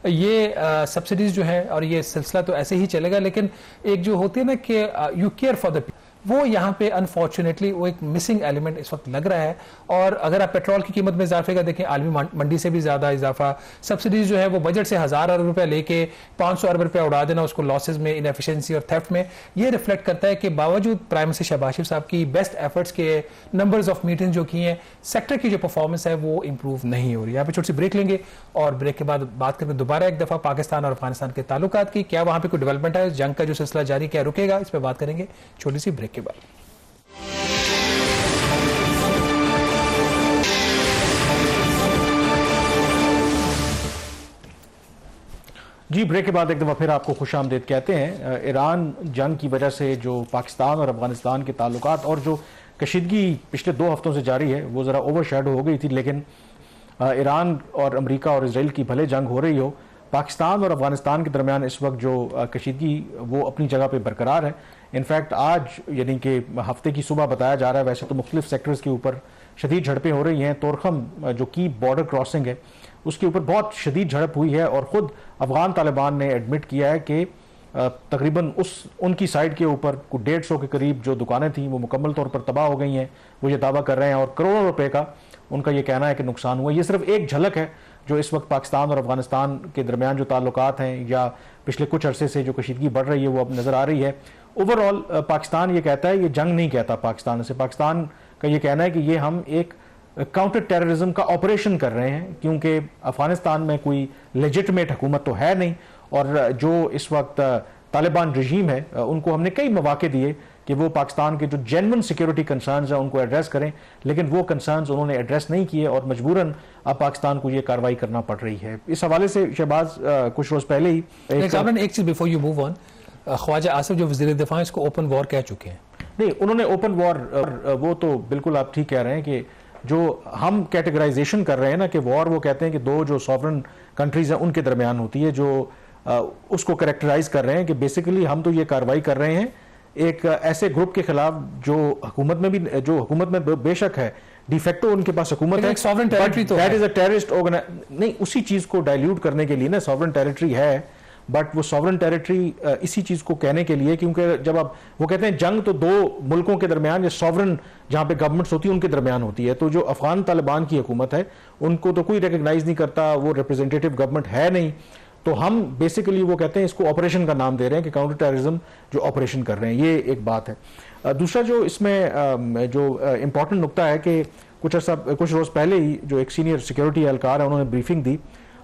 S2: ये सब्सिडीज़ जो है और ये सिलसिला तो ऐसे ही चलेगा, लेकिन एक जो होती है ना कि यू केयर फॉर द, वो यहाँ पे अनफॉर्चुनेटली वो एक मिसिंग एलिमेंट इस वक्त लग रहा है। और अगर आप पेट्रोल की कीमत में इजाफे का देखें, आलमी मंडी से भी ज़्यादा इजाफा, सब्सिडीज जो है वो बजट से 1000 अरब रुपया लेके 500 अरब रुपया उड़ा देना उसको लॉसेज में, इनएफिशिएंसी और थेफ्ट में, ये रिफ्लेक्ट करता है कि बावजूद प्राइम मिनिस्टर शहबाज शरीफ साहब की बेस्ट एफर्ट्स के, नंबर्स ऑफ मीटिंग जो की हैं, सेक्टर की जो परफॉर्मेंस है वो इंप्रूव नहीं हो रही है। यहाँ पे छोटी सी ब्रेक लेंगे और ब्रेक के बाद बात करेंगे दोबारा एक दफ़ा पाकिस्तान और अफगानिस्तान के ताल्लुकात की, क्या वहाँ पे कोई डेवलपमेंट है, जंग का जो सिलसिला जारी क्या रुकेगा, इस पर बात करेंगे छोटी सी ब्रेक के बाद।
S1: जी, ब्रेक के बाद एक दफ़ा फिर आपको खुश आमदीद कहते हैं। ईरान जंग की वजह से जो पाकिस्तान और अफगानिस्तान के ताल्लुकात और जो कशीदगी पिछले 2 हफ्तों से जारी है वो ज़रा ओवरशैडो हो गई थी, लेकिन ईरान और अमेरिका और इसराइल की भले जंग हो रही हो, पाकिस्तान और अफगानिस्तान के दरमियान इस वक्त जो कशीदगी वो अपनी जगह पर बरकरार है। इनफैक्ट आज यानी कि हफ्ते की सुबह बताया जा रहा है, वैसे तो मुख्तलिफ सेक्टर्स के ऊपर शदीद झड़पें हो रही हैं। तोरखम जो की बॉर्डर क्रॉसिंग है उसके ऊपर बहुत शदीद झड़प हुई है और ख़ुद अफगान तालिबान ने एडमिट किया है कि तकरीबन उनकी साइड के ऊपर 150 के करीब जो दुकानें थीं वो मुकम्मल तौर पर तबाह हो गई हैं। वो ये दावा कर रहे हैं और करोड़ों रुपए का उनका ये कहना है कि नुकसान हुआ। ये सिर्फ एक झलक है जो इस वक्त पाकिस्तान और अफगानिस्तान के दरमियान जो ताल्लुकात हैं या पिछले कुछ अरसे से जो कशीदगी बढ़ रही है वो अब नज़र आ रही है। ओवरऑल पाकिस्तान ये कहता है, ये जंग नहीं कहता पाकिस्तान से, पाकिस्तान का ये कहना है कि ये हम एक काउंटर टेररिज्म का ऑपरेशन कर रहे हैं, क्योंकि अफगानिस्तान में कोई लेजिटिमेट हुकूमत तो है नहीं और जो इस वक्त तालिबान रजीम है उनको हमने कई मौके दिए कि वो पाकिस्तान के जो जेन्युइन सिक्योरिटी कंसर्न्स हैं उनको एड्रेस करें, लेकिन वो कंसर्न्स उन्होंने एड्रेस नहीं किए और मजबूरन अब पाकिस्तान को ये कार्रवाई करना पड़ रही है। इस हवाले से शहबाज कुछ रोज पहले ही
S2: एक चीज before you move on, Khawaja Asif जो वज़ीर दिफा इसको ओपन वॉर कह चुके हैं।
S1: नहीं, उन्होंने ओपन वॉर, वो तो बिल्कुल आप ठीक कह रहे हैं कि जो हम कैटेगराइजेशन कर रहे हैं ना कि वॉर, वो कहते हैं कि 2 जो सॉवरन कंट्रीज हैं उनके दरमियान होती है, जो उसको कैरेक्टराइज कर रहे हैं कि बेसिकली हम तो ये कार्रवाई कर रहे हैं एक ऐसे ग्रुप के खिलाफ जो हुकूमत में भी, जो हुकूमत में बेशक है डिफेक्टो उनके पास हुकूमत है,
S2: सॉवरन टेरिटरी तो
S1: दैट इज अ टेररिस्ट नहीं, उसी चीज को डाइल्यूट करने के लिए ना सॉवरन टेरिटरी है, बट वो सॉवरन टेरिटरी इसी चीज को कहने के लिए, क्योंकि जब आप वो कहते हैं जंग तो 2 मुल्कों के दरमियान या सॉवरन जहां पे गवर्नमेंट्स होती है उनके दरमियान होती है, तो जो अफगान तालिबान की हुकूमत है उनको तो कोई रिकग्नाइज नहीं करता, वो रिप्रेजेंटेटिव गवर्नमेंट है नहीं, तो हम बेसिकली वो कहते हैं इसको ऑपरेशन का नाम दे रहे हैं कि काउंटर टेररिज्म जो ऑपरेशन कर रहे हैं, ये एक बात है। दूसरा जो इसमें जो इंपॉर्टेंट नुकता है कि कुछ रोज पहले ही जो एक सीनियर सिक्योरिटी एहलकार है उन्होंने ब्रीफिंग दी,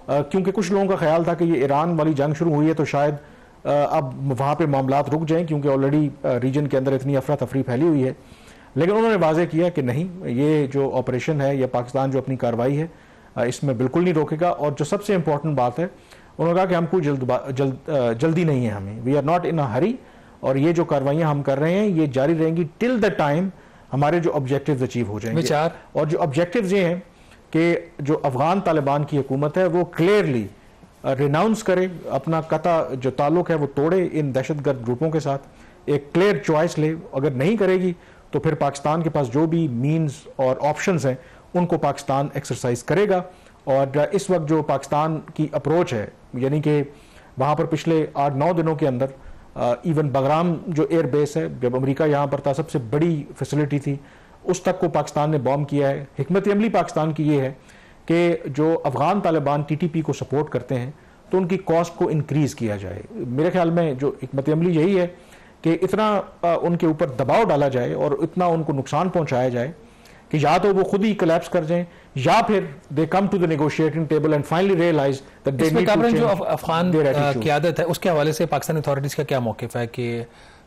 S1: क्योंकि कुछ लोगों का ख्याल था कि ये ईरान वाली जंग शुरू हुई है तो शायद अब वहाँ पे मामलात रुक जाएं क्योंकि ऑलरेडी रीजन के अंदर इतनी अफरा तफरी फैली हुई है, लेकिन उन्होंने वाजे किया कि नहीं, ये जो ऑपरेशन है या पाकिस्तान जो अपनी कार्रवाई है इसमें बिल्कुल नहीं रोकेगा। और जो सबसे इंपॉर्टेंट बात है, उन्होंने कहा कि हम कोई जल्दी नहीं है, हमें वी आर नॉट इन अ हरी, और ये जो कार्रवाइयाँ हम कर रहे हैं ये जारी रहेंगी टिल द टाइम हमारे जो ऑब्जेक्टिव्स अचीव हो जाएंगे। और जो ऑब्जेक्टिव्स ये हैं कि जो अफगान तालिबान की हुकूमत है वो क्लियरली रिनाउंस करे, अपना कता जो ताल्लुक है वो तोड़े इन दहशतगर्द ग्रुपों के साथ, एक क्लियर चॉइस ले, अगर नहीं करेगी तो फिर पाकिस्तान के पास जो भी मीन्स और ऑप्शंस हैं उनको पाकिस्तान एक्सरसाइज करेगा। और इस वक्त जो पाकिस्तान की अप्रोच है, यानी कि वहाँ पर पिछले 8-9 दिनों के अंदर इवन बगराम जो एयर बेस है, जब अमेरिका यहाँ पर था सबसे बड़ी फैसिलिटी थी, उस तक को पाकिस्तान ने बॉम्ब किया है। हिकमत अमली पाकिस्तान की ये है कि जो अफगान तालिबान TTP को सपोर्ट करते हैं तो उनकी कॉस्ट को इंक्रीज किया जाए। मेरे ख्याल में जो हिकमत अमली यही है कि इतना उनके ऊपर दबाव डाला जाए और इतना उनको नुकसान पहुंचाया जाए कि या तो वो खुद ही कोलैप्स कर जाएं या फिर they come to the negotiating table and finally realize that they need to change
S2: जो अफगान क़यादत है उसके हवाले से पाकिस्तानी अथॉरिटीज का क्या मौक़िफ़ है कि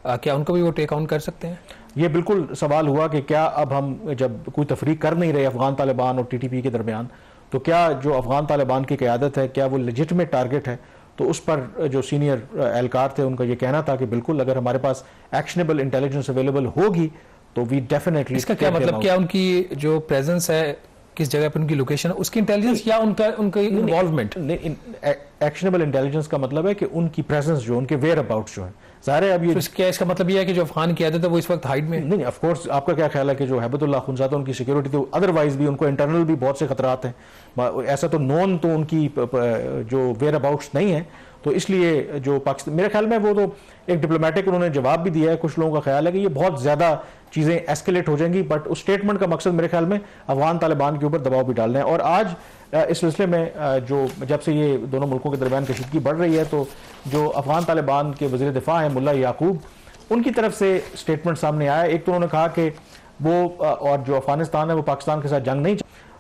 S2: क्या उनको भी वो टेक ऑन कर सकते हैं?
S1: ये बिल्कुल सवाल हुआ कि क्या अब हम जब कोई तफरीक कर नहीं रहे अफगान तालिबान और TTP के दरमियान, तो क्या जो अफगान तालिबान की क़यादत है क्या वो लेजिटिमेट टारगेट है? तो उस पर जो सीनियर एहलकार थे उनका ये कहना था कि बिल्कुल अगर हमारे पास एक्शनेबल इंटेलिजेंस अवेलेबल होगी तो वी डेफिनेटली।
S2: इसका क्या मतलब, क्या उनकी जो प्रेजेंस है किस जगह पर उनकी लोकेशन है उसकी इंटेलिजेंस या उनका इन्वॉल्वमेंट?
S1: एक्शनेबल इंटेलिजेंस का मतलब है कि उनकी प्रेजेंस जो उनके वेयर अबाउट्स जो है, ज़ाहिर है अब ये
S2: क्या इसका मतलब यह है कि जो अफगान की आदत है वो इस वक्त हाइड में?
S1: नहीं, ऑफ कोर्स। आपका क्या ख्याल है कि जो हैबतुल्लाह खुनज़ादा उनकी सिक्योरिटी तो अदरवाइज भी उनको इंटरनल भी बहुत से खतरात हैं, ऐसा तो नॉन तो उनकी जो वेयर अबाउट्स नहीं है, तो इसलिए जो पाकिस्तान मेरे ख्याल में वो तो एक डिप्लोमेटिक उन्होंने जवाब भी दिया है। कुछ लोगों का ख्याल है कि ये बहुत ज़्यादा चीज़ें एस्केलेट हो जाएंगी, बट उस स्टेटमेंट का मकसद मेरे ख्याल में अफगान तालिबान के ऊपर दबाव भी डालना है। और आज इस सिलसिले में जो जब से ये दोनों मुल्कों के दरमियान कशीदगी बढ़ रही है, तो जो अफगान तालिबान के वज़ीर दिफा हैं मुल्ला याकूब, उनकी तरफ से स्टेटमेंट सामने आया। एक तो उन्होंने कहा कि वो और जो अफगानिस्तान है वो पाकिस्तान के साथ जंग नहीं,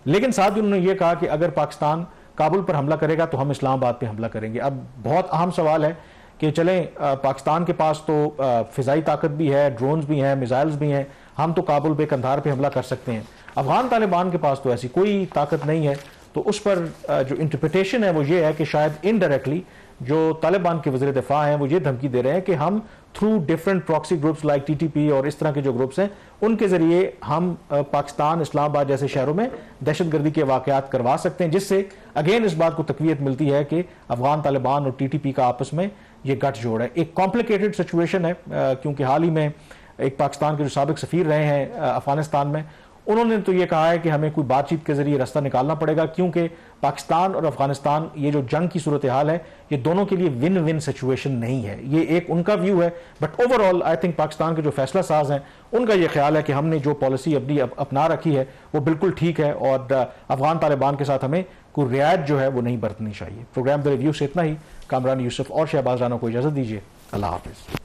S1: लेकिन साथ ही उन्होंने ये कहा कि अगर पाकिस्तान काबुल पर हमला करेगा तो हम इस्लामाबाद पे हमला करेंगे। अब बहुत अहम सवाल है कि चलें पाकिस्तान के पास तो फ़िज़ाई ताकत भी है, ड्रोन्स भी हैं, मिसाइल्स भी हैं, हम तो काबुल पे कंधार पे हमला कर सकते हैं। अफगान तालिबान के पास तो ऐसी कोई ताकत नहीं है। तो उस पर जो इंटरप्रिटेशन है वो ये है कि शायद इनडायरेक्टली जो तालिबान के वज़ीर दिफा हैं वो ये धमकी दे रहे हैं कि हम through different proxy groups like TTP और इस तरह के जो ग्रुप्स हैं उनके ज़रिए हम पाकिस्तान, इस्लामाबाद जैसे शहरों में दहशतगर्दी के वाक़यात करवा सकते हैं, जिससे अगेन इस बात को तक़वियत मिलती है कि अफगान तालिबान और TTP का आपस में ये गठजोड़ है। एक कॉम्प्लिकेटेड सिचुएशन है क्योंकि हाल ही में एक पाकिस्तान के जो साबिक सफ़ीर रहे हैं अफगानिस्तान में, उन्होंने तो ये कहा है कि हमें कोई बातचीत के जरिए रास्ता निकालना पड़ेगा, क्योंकि पाकिस्तान और अफगानिस्तान ये जो जंग की सूरत हाल है ये दोनों के लिए विन विन सिचुएशन नहीं है। ये एक उनका व्यू है, but overall I think Pakistan के जो फैसला साज हैं उनका ये ख्याल है कि हमने जो पॉलिसी अपनी अपना रखी है वो बिल्कुल ठीक है और अफगान तालिबान के साथ हमें कोई रियायत जो है वो नहीं बरतनी चाहिए। प्रोग्राम द रिव्यू से इतना ही। कामरान यूसुफ और शहबाज राना को इजाज़त दीजिए। अल्लाह हाफिज़।